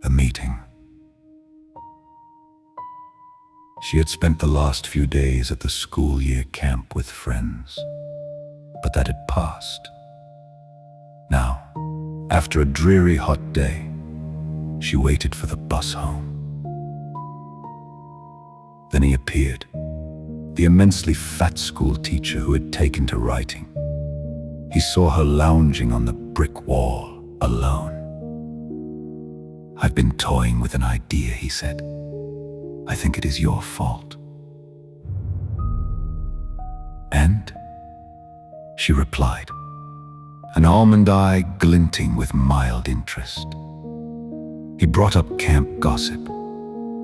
The meeting. She had spent the last few days at the school year camp with friends, but that had passed. Now, after a dreary hot day, she waited for the bus home. Then he appeared, the immensely fat school teacher who had taken to writing. He saw her lounging on the brick wall, alone. "I've been toying with an idea," he said. "I think it is your fault." "And?" she replied, an almond eye glinting with mild interest. He brought up camp gossip.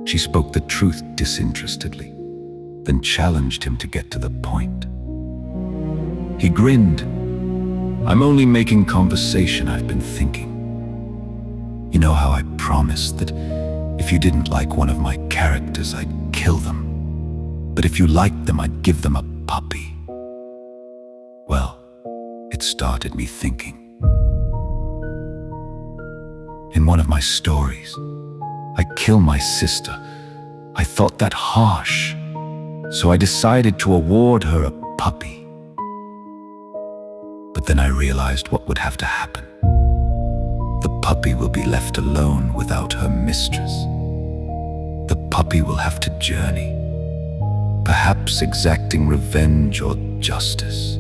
She spoke the truth disinterestedly, then challenged him to get to the point. He grinned. "I'm only making conversation, I've been thinking. You know how I promised that if you didn't like one of my characters, I'd kill them. But if you liked them, I'd give them a puppy. Well, it started me thinking. In one of my stories, I kill my sister. I thought that harsh, so I decided to award her a puppy. But then I realized what would have to happen. The puppy will be left alone without her mistress. The puppy will have to journey, perhaps exacting revenge or justice.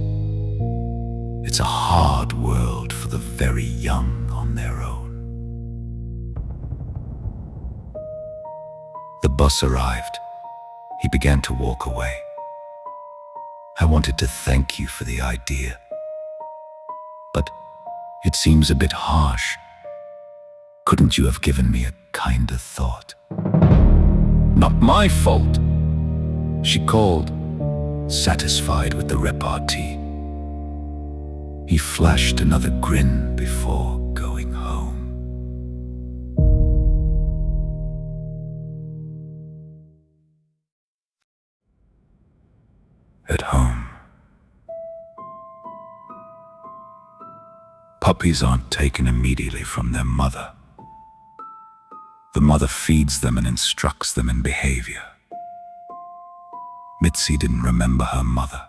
It's a hard world for the very young on their own." The bus arrived. He began to walk away. "I wanted to thank you for the idea, but it seems a bit harsh. Couldn't you have given me a kinder thought?" "Not my fault," she called, satisfied with the repartee. He flashed another grin before going home. At home. Puppies aren't taken immediately from their mother. The mother feeds them and instructs them in behavior. Mytzi didn't remember her mother,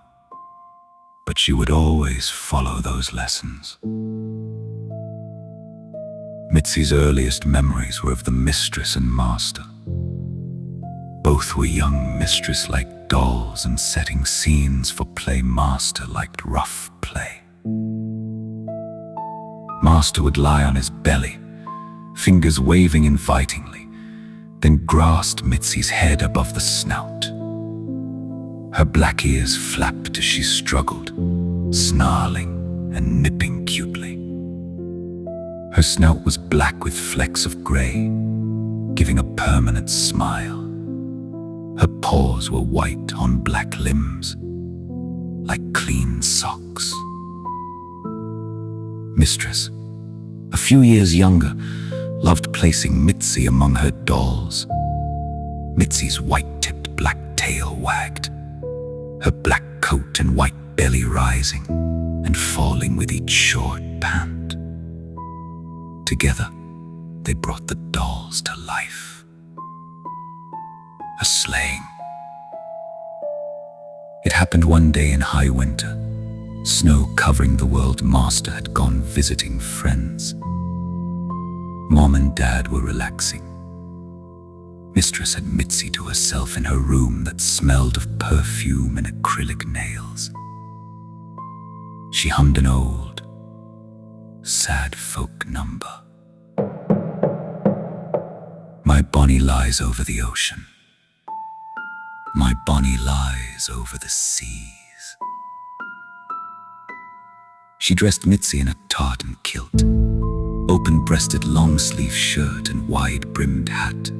but she would always follow those lessons. Mytzi's earliest memories were of the mistress and master. Both were young mistress-like dolls, and setting scenes for play master liked rough play. Master would lie on his belly, fingers waving invitingly, then grasped Mytzi's head above the snout. Her black ears flapped as she struggled, snarling and nipping cutely. Her snout was black with flecks of gray, giving a permanent smile. Her paws were white on black limbs, like clean socks. Mistress, a few years younger, loved placing Mytzi among her dolls. Mytzi's white-tipped black tail wagged, her black coat and white belly rising and falling with each short pant. Together, they brought the dolls to life. A slaying. It happened one day in high winter. Snow covering the world, Master had gone visiting friends. Mom and Dad were relaxing. Mistress had Mytzi to herself in her room that smelled of perfume and acrylic nails. She hummed an old, sad folk number. My bonny lies over the ocean. My bonny lies over the seas. She dressed Mytzi in a tartan kilt, open-breasted long-sleeve shirt and wide-brimmed hat.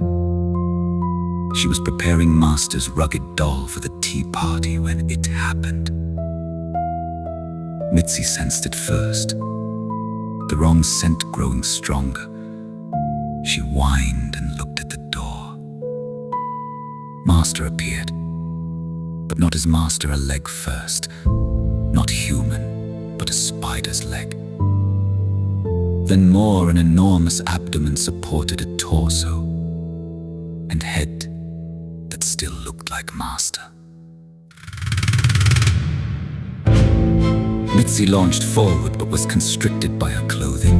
She was preparing Master's rugged doll for the tea party when it happened. Mytzi sensed it first, the wrong scent growing stronger. She whined and looked at the door. Master appeared, but not as Master, a leg first, not human, but a spider's leg. Then more, an enormous abdomen supported a torso and head that still looked like Master. Mytzi launched forward but was constricted by her clothing.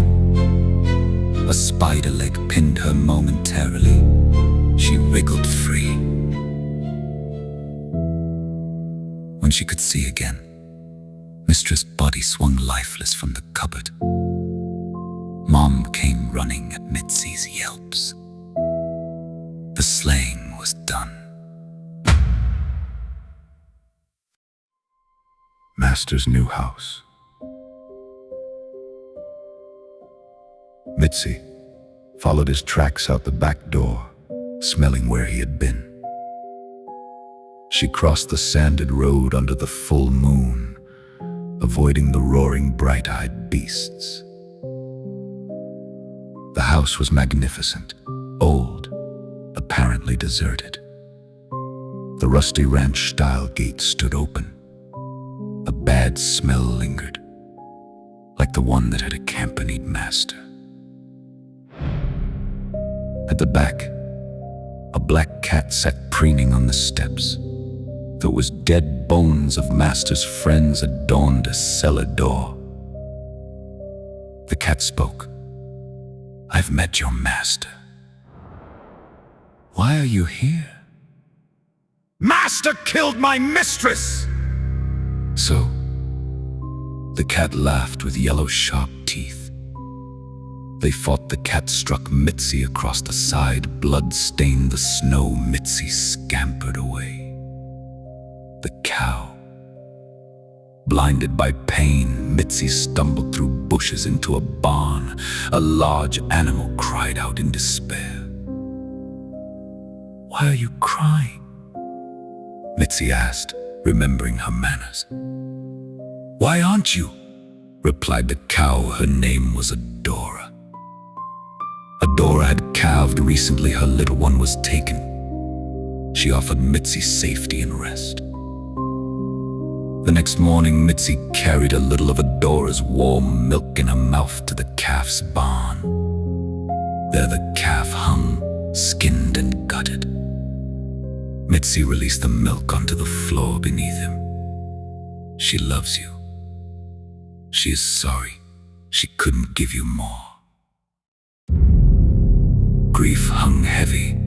A spider leg pinned her momentarily. She wriggled free. When she could see again, Mistress' body swung lifeless from the cupboard. Mom came running at Mytzi's yelps. The slaying was done. Master's new house. Mytzi followed his tracks out the back door, smelling where he had been. She crossed the sanded road under the full moon, avoiding the roaring bright-eyed beasts. The house was magnificent, old, apparently deserted. The rusty ranch-style gate stood open. A bad smell lingered, like the one that had accompanied Master. At the back, a black cat sat preening on the steps. Those dead bones of Master's friends adorned a cellar door. The cat spoke. "I've met your master. Why are you here?" "Master killed my mistress!" So, the cat laughed with yellow sharp teeth. They fought. The cat struck Mytzi across the side. Blood stained the snow. Mytzi scampered away. The cow. Blinded by pain, Mytzi stumbled through bushes into a barn. A large animal cried out in despair. "Why are you crying?" Mytzi asked, remembering her manners. "Why aren't you?" replied the cow. Her name was Adora. Adora had calved recently. Her little one was taken. She offered Mytzi safety and rest. The next morning, Mytzi carried a little of Adora's warm milk in her mouth to the calf's barn. There the calf hung, skinned and gutted. Mytzi released the milk onto the floor beneath him. "She loves you. She is sorry she couldn't give you more." Grief hung heavy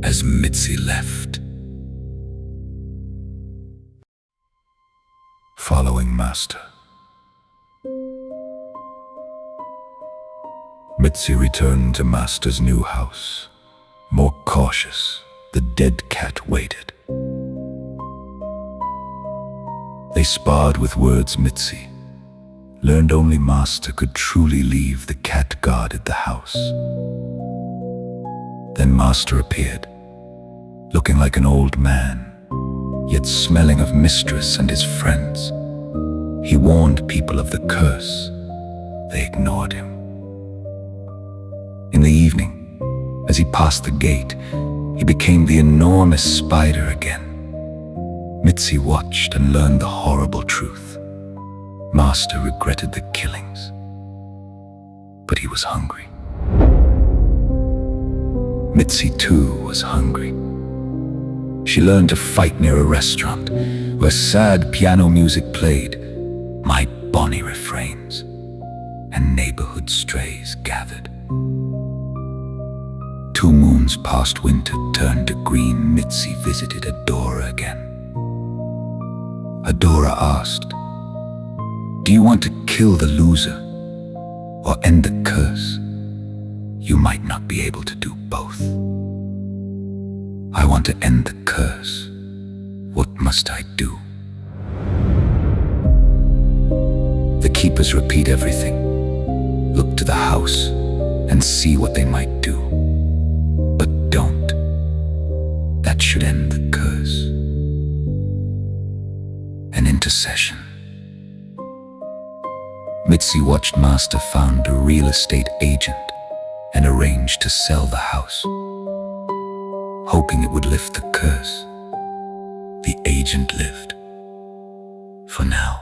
as Mytzi left. Following Master. Mytzi returned to Master's new house. More cautious, the dead cat waited. They sparred with words. Mytzi learned only Master could truly leave. The cat guarded the house. Then Master appeared, looking like an old man, yet smelling of Mistress and his friends. He warned people of the curse. They ignored him. In the evening, as he passed the gate, he became the enormous spider again. Mytzi watched and learned the horrible truth. Master regretted the killings, but he was hungry. Mytzi too was hungry. She learned to fight near a restaurant where sad piano music played, my bonny refrains, and neighborhood strays gathered. 2 moons past winter turned to green. Mytzi visited Adora again. Adora asked, "Do you want to kill the loser or end the curse? You might not be able to do both." "I want to end the curse. What must I do?" The keepers repeat everything. Look to the house and see what they might do. But don't. That should end the curse. An intercession. Mytzi watched Master found a real estate agent and arranged to sell the house, hoping it would lift the curse. The agent lived. For now.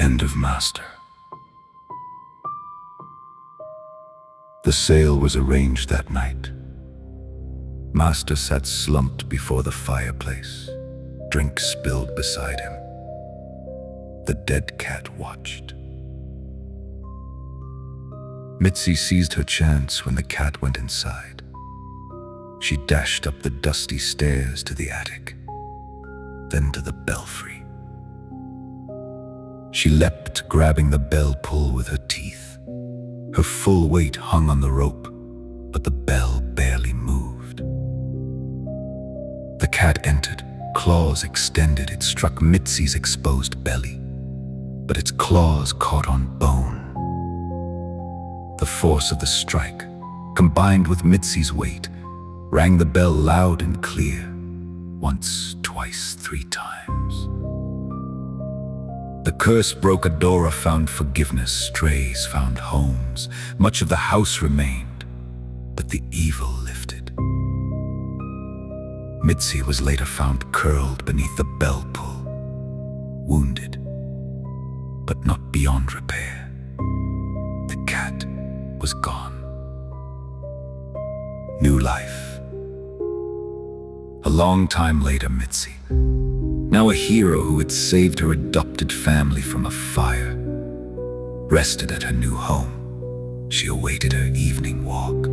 End of Master. The sale was arranged that night. Master sat slumped before the fireplace, drink spilled beside him. The dead cat watched. Mytzi seized her chance when the cat went inside. She dashed up the dusty stairs to the attic, then to the belfry. She leapt, grabbing the bell pull with her teeth. Her full weight hung on the rope, but the bell barely moved. The cat entered, claws extended. It struck Mytzi's exposed belly, but its claws caught on bone. The force of the strike, combined with Mytzi's weight, rang the bell loud and clear, once, twice, 3 times. The curse broke. Adora found forgiveness. Strays found homes. Much of the house remained, but the evil lifted. Mytzi was later found curled beneath the bell pull, wounded, but not beyond repair. The cat was gone. New life. A long time later, Mytzi, now a hero who had saved her adopted family from a fire, rested at her new home. She awaited her evening walk.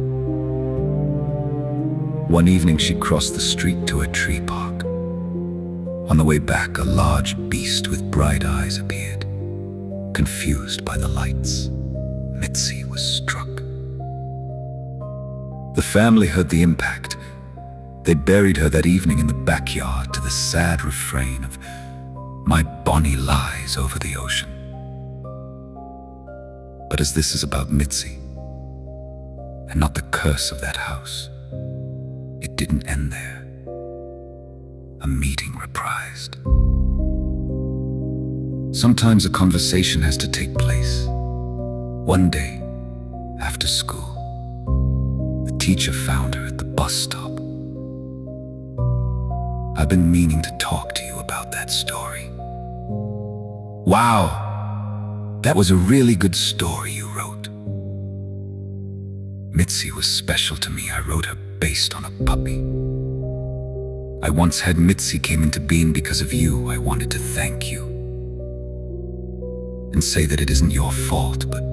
One evening she crossed the street to a tree park. On the way back, a large beast with bright eyes appeared. Confused by the lights, Mytzi was struck. The family heard the impact. They buried her that evening in the backyard to the sad refrain of "My Bonnie lies over the ocean." But as this is about Mytzi, and not the curse of that house, it didn't end there. A meeting reprised. Sometimes a conversation has to take place. One day, after school, the teacher found her at the bus stop. "I've been meaning to talk to you about that story." "Wow, that was a really good story you wrote." "Mytzi was special to me. I wrote her based on a puppy. I once had Mytzi came into being because of you. I wanted to thank you and say that it isn't your fault, but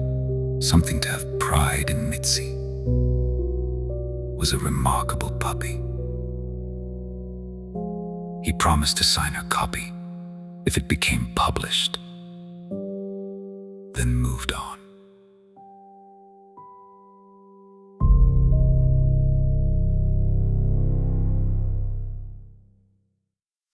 something to have pride in. Mytzi was a remarkable puppy." He promised to sign her copy if it became published, then moved on.